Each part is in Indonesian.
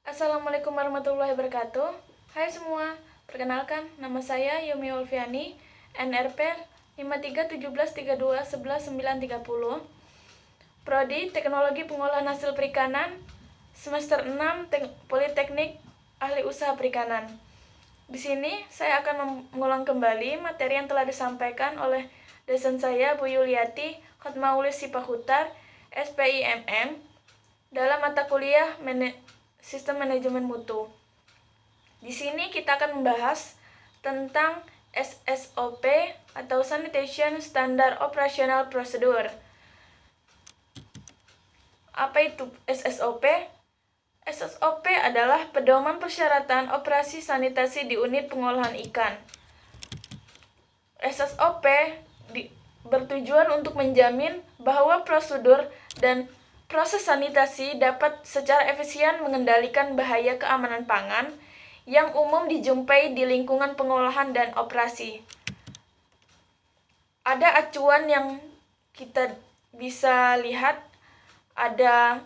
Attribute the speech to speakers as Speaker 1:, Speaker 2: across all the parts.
Speaker 1: Assalamualaikum warahmatullahi wabarakatuh. Hai semua, perkenalkan nama saya Yumi Olviani, NRP 5317321190, Prodi Teknologi Pengolahan Hasil Perikanan, semester 6 Politeknik Ahli Usaha Perikanan. Di sini saya akan mengulang kembali materi yang telah disampaikan oleh dosen saya Bu Yuliati Khotmaulis Sipahutar, SPIMM, dalam mata kuliah Sistem Manajemen Mutu. Di sini kita akan membahas tentang SSOP atau Sanitation Standard Operational Procedure. Apa itu SSOP? SSOP adalah pedoman persyaratan operasi sanitasi di unit pengolahan ikan. SSOP bertujuan untuk menjamin bahwa prosedur dan proses sanitasi dapat secara efisien mengendalikan bahaya keamanan pangan yang umum dijumpai di lingkungan pengolahan dan operasi. Ada acuan yang kita bisa lihat, ada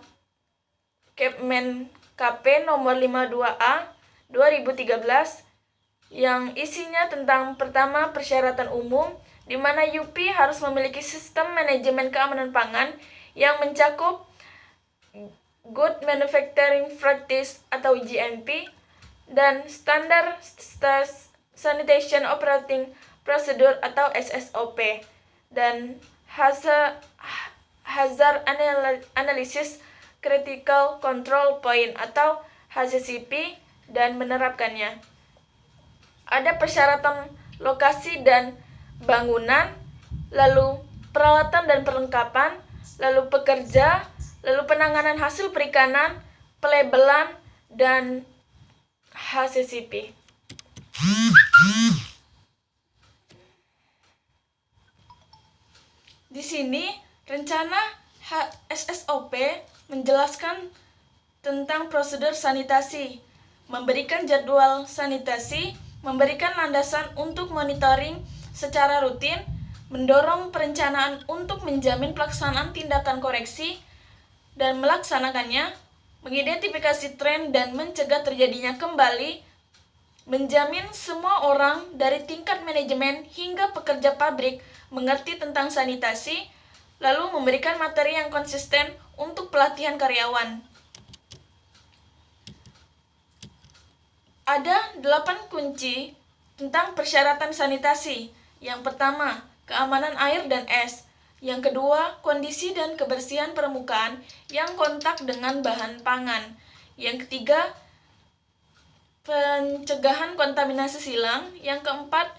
Speaker 1: Kepmen KP nomor 52A 2013 yang isinya tentang pertama persyaratan umum di mana UP harus memiliki sistem manajemen keamanan pangan yang mencakup Good Manufacturing Practice atau GMP dan Standard Sanitation Operating Procedure atau SSOP dan Hazard Analysis Critical Control Point atau HCCP dan menerapkannya. Ada persyaratan lokasi dan bangunan, lalu peralatan dan perlengkapan, lalu pekerja, lalu penanganan hasil perikanan, pelabelan, dan HCCP. Di sini, rencana SSOP menjelaskan tentang prosedur sanitasi, memberikan jadwal sanitasi, memberikan landasan untuk monitoring secara rutin, mendorong perencanaan untuk menjamin pelaksanaan tindakan koreksi dan melaksanakannya, mengidentifikasi tren dan mencegah terjadinya kembali, menjamin semua orang dari tingkat manajemen hingga pekerja pabrik mengerti tentang sanitasi, lalu memberikan materi yang konsisten untuk pelatihan karyawan. Ada 8 kunci tentang persyaratan sanitasi. Yang pertama, keamanan air dan es. Yang kedua, kondisi dan kebersihan permukaan yang kontak dengan bahan pangan. Yang ketiga, pencegahan kontaminasi silang. Yang keempat,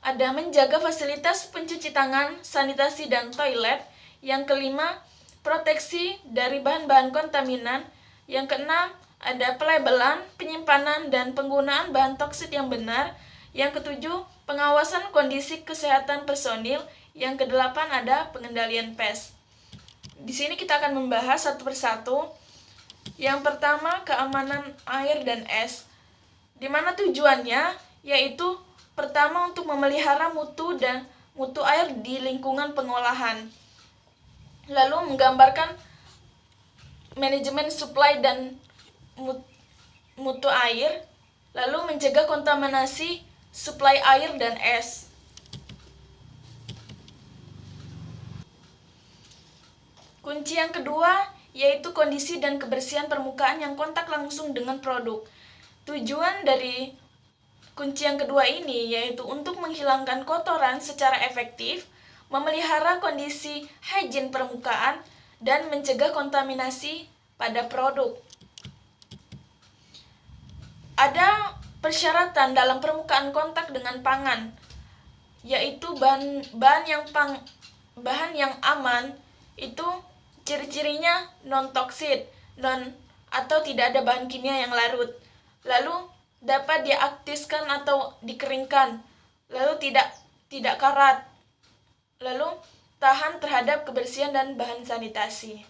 Speaker 1: ada menjaga fasilitas pencuci tangan, sanitasi, dan toilet. Yang kelima, proteksi dari bahan-bahan kontaminan. Yang keenam, ada pelabelan, penyimpanan, dan penggunaan bahan toksit yang benar. Yang ketujuh, pengawasan kondisi kesehatan personil. Yang kedelapan, ada pengendalian pes. Di sini kita akan membahas satu persatu. Yang pertama, keamanan air dan es, di mana tujuannya yaitu pertama untuk memelihara mutu air di lingkungan pengolahan. Lalu menggambarkan manajemen supply dan mutu air, lalu mencegah kontaminasi suplai air dan es. Kunci yang kedua yaitu kondisi dan kebersihan permukaan yang kontak langsung dengan produk. Tujuan dari kunci yang kedua ini yaitu untuk menghilangkan kotoran secara efektif, memelihara kondisi hygiene permukaan, dan mencegah kontaminasi pada produk. Ada persyaratan dalam permukaan kontak dengan pangan, yaitu bahan yang aman itu ciri-cirinya non-toksid, atau tidak ada bahan kimia yang larut. Lalu dapat diaktifkan atau dikeringkan, lalu tidak karat, lalu tahan terhadap kebersihan dan bahan sanitasi.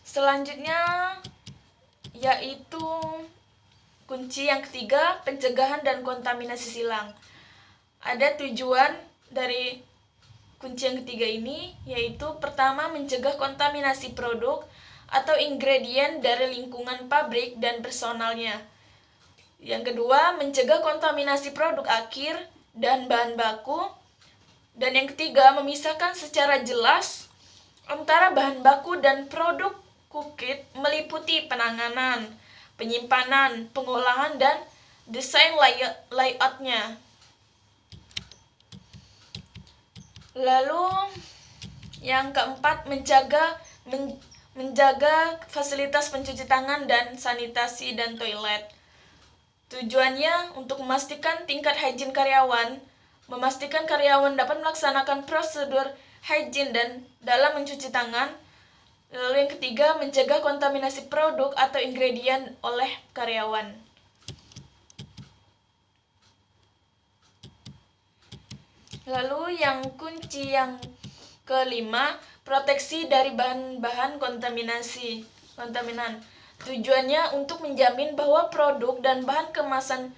Speaker 1: Selanjutnya yaitu kunci yang ketiga, pencegahan dan kontaminasi silang. Ada tujuan dari kunci yang ketiga ini, yaitu pertama, mencegah kontaminasi produk atau ingredient dari lingkungan pabrik dan personalnya. Yang kedua, mencegah kontaminasi produk akhir dan bahan baku. Dan yang ketiga, memisahkan secara jelas antara bahan baku dan produk kukit meliputi penanganan, penyimpanan, pengolahan, dan desain layoutnya. Lalu yang keempat, menjaga fasilitas pencuci tangan dan sanitasi dan toilet. Tujuannya untuk memastikan tingkat hygiene karyawan, memastikan karyawan dapat melaksanakan prosedur hygiene dan dalam mencuci tangan. Lalu yang ketiga, mencegah kontaminasi produk atau ingredient oleh karyawan. Lalu yang kunci yang kelima, proteksi dari bahan-bahan kontaminan. Tujuannya untuk menjamin bahwa produk dan bahan kemasan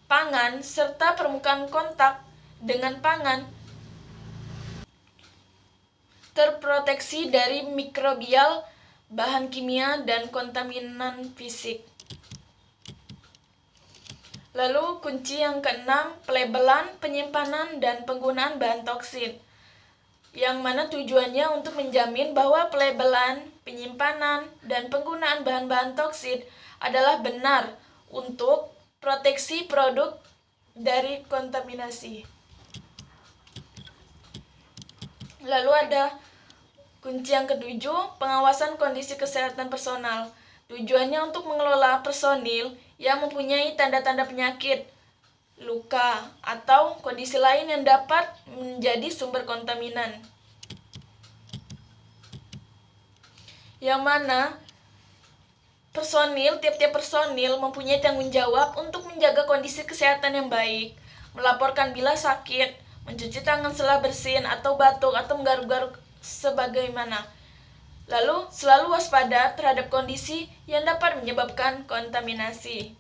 Speaker 1: pangan serta permukaan kontak dengan pangan terproteksi dari mikrobial, bahan kimia, dan kontaminan fisik. Lalu kunci yang keenam, pelabelan, penyimpanan, dan penggunaan bahan toksin, yang mana tujuannya untuk menjamin bahwa pelabelan, penyimpanan, dan penggunaan bahan-bahan toksin adalah benar untuk proteksi produk dari kontaminasi. Lalu ada kunci yang ketujuh, pengawasan kondisi kesehatan personal. Tujuannya untuk mengelola personil yang mempunyai tanda-tanda penyakit, luka, atau kondisi lain yang dapat menjadi sumber kontaminan. Yang mana tiap-tiap personil mempunyai tanggung jawab untuk menjaga kondisi kesehatan yang baik, melaporkan bila sakit, mencuci tangan setelah bersin atau batuk atau menggaruk-garuk sebagaimana. Lalu selalu waspada terhadap kondisi yang dapat menyebabkan kontaminasi.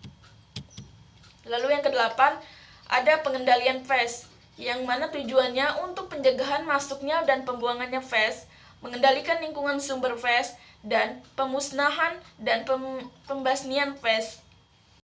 Speaker 1: Lalu yang kedelapan, ada pengendalian PFAS, yang mana tujuannya untuk pencegahan masuknya dan pembuangannya PFAS, mengendalikan lingkungan sumber PFAS, dan pemusnahan dan pembasmian PFAS.